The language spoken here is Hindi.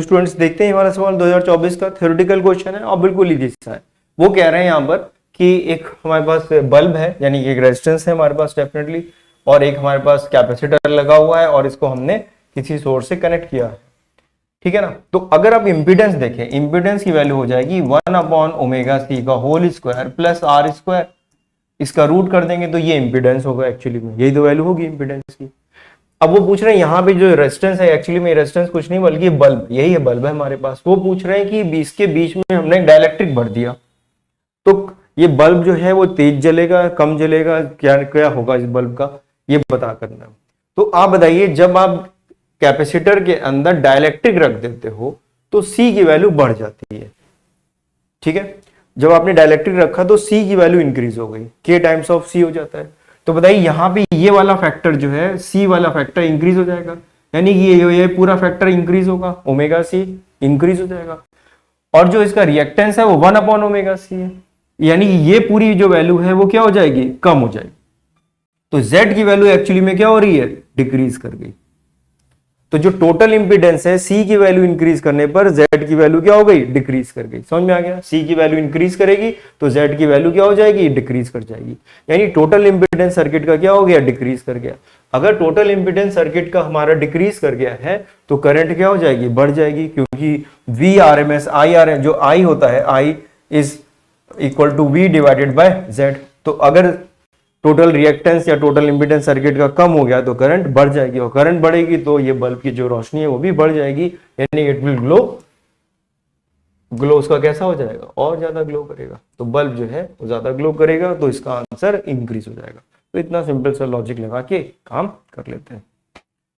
स्टूडेंट्स देखते हैं हमारा सवाल 2024 का थ्योरेटिकल क्वेश्चन है और बिल्कुल इजी सा है। वो कह रहे हैं यहाँ पर कि एक हमारे पास बल्ब है, यानी कि एक रेजिस्टेंस है हमारे पास डेफिनेटली, और एक हमारे पास कैपेसिटर लगा हुआ है और इसको हमने किसी सोर्स से कनेक्ट किया है, ठीक है ना। तो अगर आप इंपीडेंस देखें, इंपीडेंस की वैल्यू हो जाएगी 1/ω/c का whole square plus r square. इसका रूट कर देंगे तो ये इंपीडेंस होगा, एक्चुअली में यही तो वैल्यू होगी इंपीडेंस की। अब वो पूछ रहे हैं यहाँ पे जो रेजिस्टेंस है, एक्चुअली में रेजिस्टेंस कुछ नहीं बल्कि बल्ब, यही है बल्ब है हमारे पास। वो पूछ रहे हैं कि इसके बीच में हमने डाइलेक्ट्रिक भर दिया तो ये बल्ब जो है वो तेज जलेगा, कम जलेगा, क्या क्या होगा इस बल्ब का, ये बता करना। तो आप बताइए, जब आप कैपेसिटर के अंदर डाइलेक्ट्रिक रख देते हो तो C की वैल्यू बढ़ जाती है, ठीक है। जब आपने डाइलेक्ट्रिक रखा तो C की वैल्यू इंक्रीज हो गई, K टाइम्स ऑफ C हो जाता है। तो बताइए यहाँ पे ये वाला फैक्टर जो है, C वाला फैक्टर इंक्रीज हो जाएगा, यानी कि ये पूरा फैक्टर इंक्रीज होगा, ω/c इंक्रीज हो जाएगा। और जो इसका रिएक्टेंस है वो 1/ω/c है, यानी ये पूरी जो वैल्यू है वो क्या हो जाएगी, कम हो जाएगी। तो Z की वैल्यू एक्चुअली में क्या हो रही है, डिक्रीज कर गई। तो जो टोटल इंपीडेंस है C की वैल्यू इंक्रीज करने पर Z की वैल्यू क्या हो गई, डिक्रीज कर गई। समझ में आ गया, C की वैल्यू इंक्रीज करेगी तो Z की वैल्यू क्या हो जाएगी, डिक्रीज कर जाएगी। यानी टोटल इंपीडेंस सर्किट का क्या हो गया, डिक्रीज कर गया। अगर टोटल इंपीडेंस सर्किट का हमारा डिक्रीज कर गया है तो करंट क्या हो जाएगी, बढ़ जाएगी, क्योंकि VRMS IR जो I होता है, I is equal to V divided by Z। तो अगर टोटल रिएक्टेंस या टोटल इंपीडेंस सर्किट का कम हो गया तो करंट बढ़ जाएगी, और करंट बढ़ेगी तो ये बल्ब की जो रोशनी है वो भी बढ़ जाएगी, यानी इट विल ग्लो उसका कैसा हो जाएगा, और ज्यादा ग्लो करेगा। तो बल्ब जो है वो ज्यादा ग्लो करेगा, तो इसका आंसर इंक्रीज हो जाएगा। तो इतना सिंपल सा लॉजिक लगा के काम कर लेते हैं।